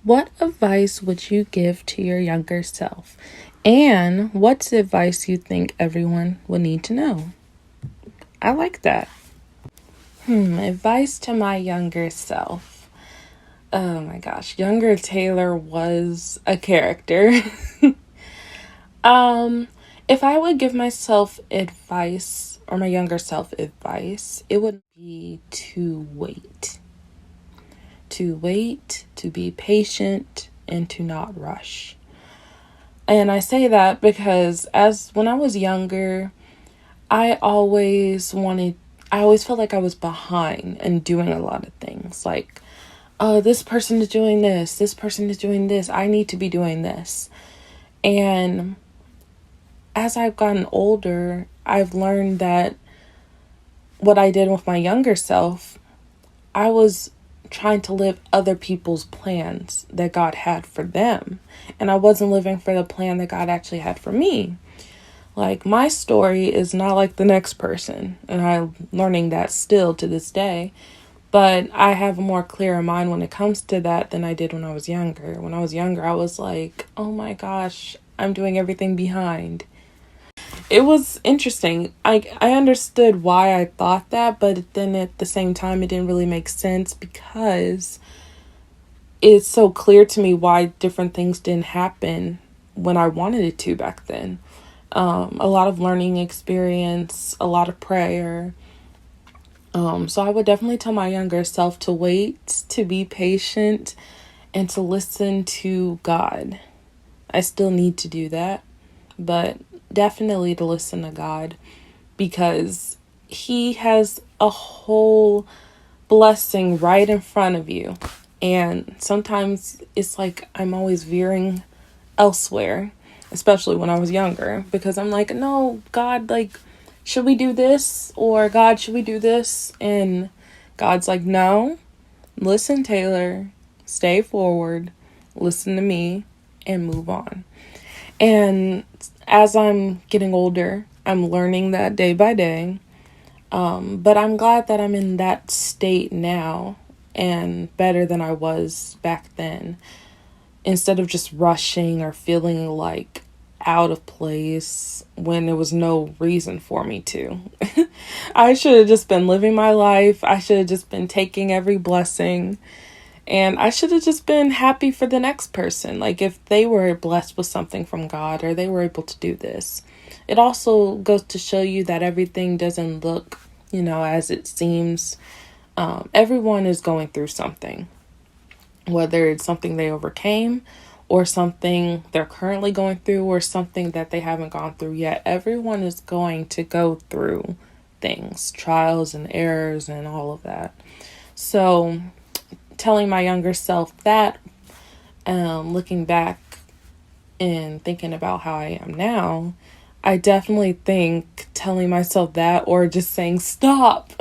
What advice would you give to your younger self? And what's advice you think everyone would need to know? I like that. Advice to my younger self. Oh my gosh, younger Taylor was a character. um, if I would give myself advice or my younger self advice, it would be to wait. To wait, to be patient, and to not rush. And I say that because when I was younger, I always felt like I was behind and doing a lot of things. Like, oh, this person is doing this person is doing this, I need to be doing this. And as I've gotten older, I've learned that what I did with my younger self, I was trying to live other people's plans that God had for them. And I wasn't living for the plan that God actually had for me. Like, my story is not like the next person, and I'm learning that still to this day. But I have a more clearer mind when it comes to that than I did when I was younger. When I was younger, I was like, oh my gosh, I'm doing everything behind. It was interesting. I understood why I thought that, but then at the same time, it didn't really make sense because it's so clear to me why different things didn't happen when I wanted it to back then. A lot of learning experience, a lot of prayer. So I would definitely tell my younger self to wait, to be patient, and to listen to God. I still need to do that, but definitely to listen to God because He has a whole blessing right in front of you. And sometimes it's like I'm always veering elsewhere, especially when I was younger, because I'm like, no, God, like, should we do this? Or God, should we do this? And God's like, no, listen, Taylor, stay forward, listen to me, and move on. And as I'm getting older, I'm learning that day by day. But I'm glad that I'm in that state now and better than I was back then. Instead of just rushing or feeling like out of place when there was no reason for me to. I should have just been living my life. I should have just been taking every blessing. And I should have just been happy for the next person. Like if they were blessed with something from God or they were able to do this. It also goes to show you that everything doesn't look, as it seems. Everyone is going through something. Whether it's something they overcame or something they're currently going through or something that they haven't gone through yet. Everyone is going to go through things, trials and errors and all of that. So telling my younger self that, looking back and thinking about how I am now, I definitely think telling myself that or just saying stop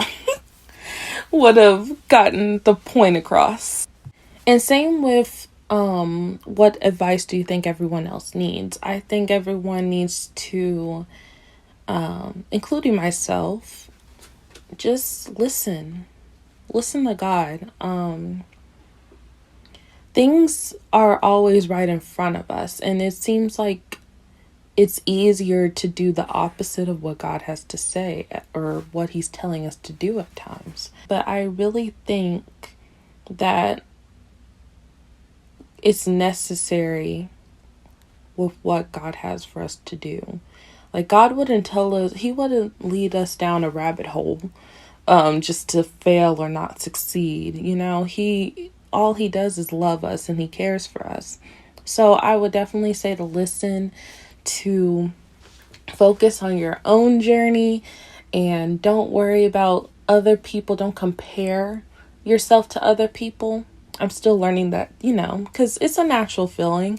would have gotten the point across. And same with what advice do you think everyone else needs? I think everyone needs to, including myself, just listen. Listen to God. Things are always right in front of us, and it seems like it's easier to do the opposite of what God has to say or what He's telling us to do at times. But I really think that it's necessary with what God has for us to do. Like God wouldn't tell us, He wouldn't lead us down a rabbit hole just to fail or not succeed. All He does is love us and He cares for us. So I would definitely say to listen, to focus on your own journey, and don't worry about other people. Don't compare yourself to other people. I'm still learning that, because it's a natural feeling.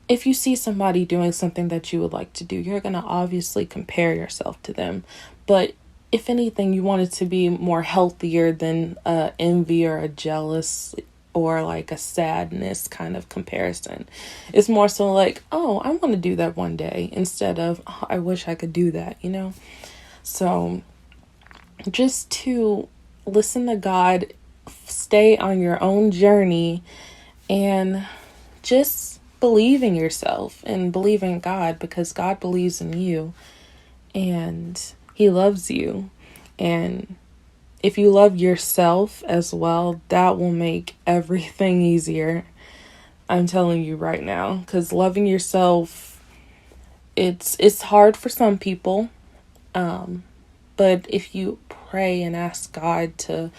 If you see somebody doing something that you would like to do, you're going to obviously compare yourself to them. But if anything, you want it to be more healthier than envy or a jealous or like a sadness kind of comparison. It's more so like, oh, I want to do that one day instead of, oh, I wish I could do that, So just to listen to God, stay on your own journey, And just believe in yourself and believe in God, because God believes in you and He loves you. And if you love yourself as well, that will make everything easier. I'm telling you right now, because loving yourself, it's hard for some people. But if you pray and ask God to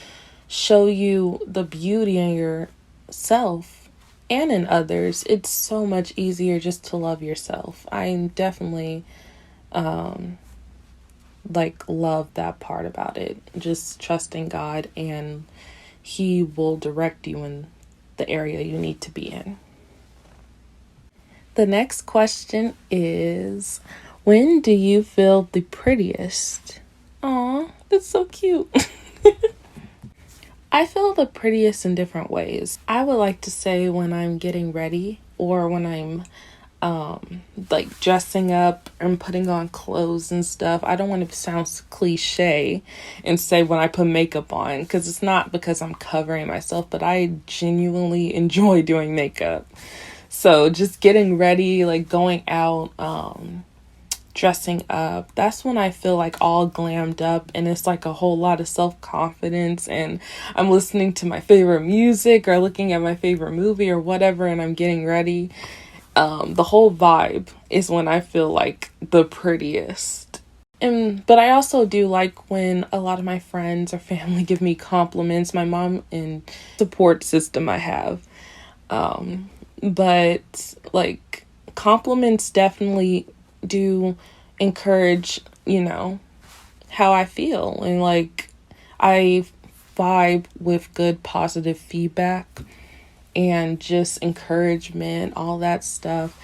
show you the beauty in yourself and in others, it's so much easier just to love yourself. I definitely love that part about it. Just trusting God, and He will direct you in the area you need to be in. The next question is, when do you feel the prettiest? Aw, that's so cute. I feel the prettiest in different ways. I would like to say when I'm getting ready, or when I'm dressing up and putting on clothes and stuff. I don't want to sound cliche and say when I put makeup on, because it's not because I'm covering myself, but I genuinely enjoy doing makeup. So just getting ready, like going out, dressing up, that's when I feel like all glammed up, and it's like a whole lot of self-confidence, and I'm listening to my favorite music or looking at my favorite movie or whatever, and I'm getting ready. The whole vibe is when I feel like the prettiest. But I also do like when a lot of my friends or family give me compliments. My mom and support system I have. But like compliments definitely do encourage, how I feel, and like I vibe with good positive feedback and just encouragement, all that stuff.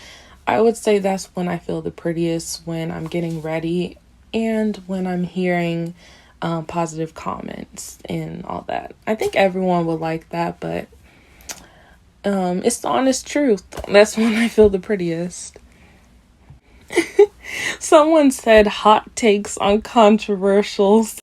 I would say that's when I feel the prettiest, when I'm getting ready and when I'm hearing positive comments and all that. I think everyone would like that, but it's the honest truth. That's when I feel the prettiest. Someone said hot takes on controversials.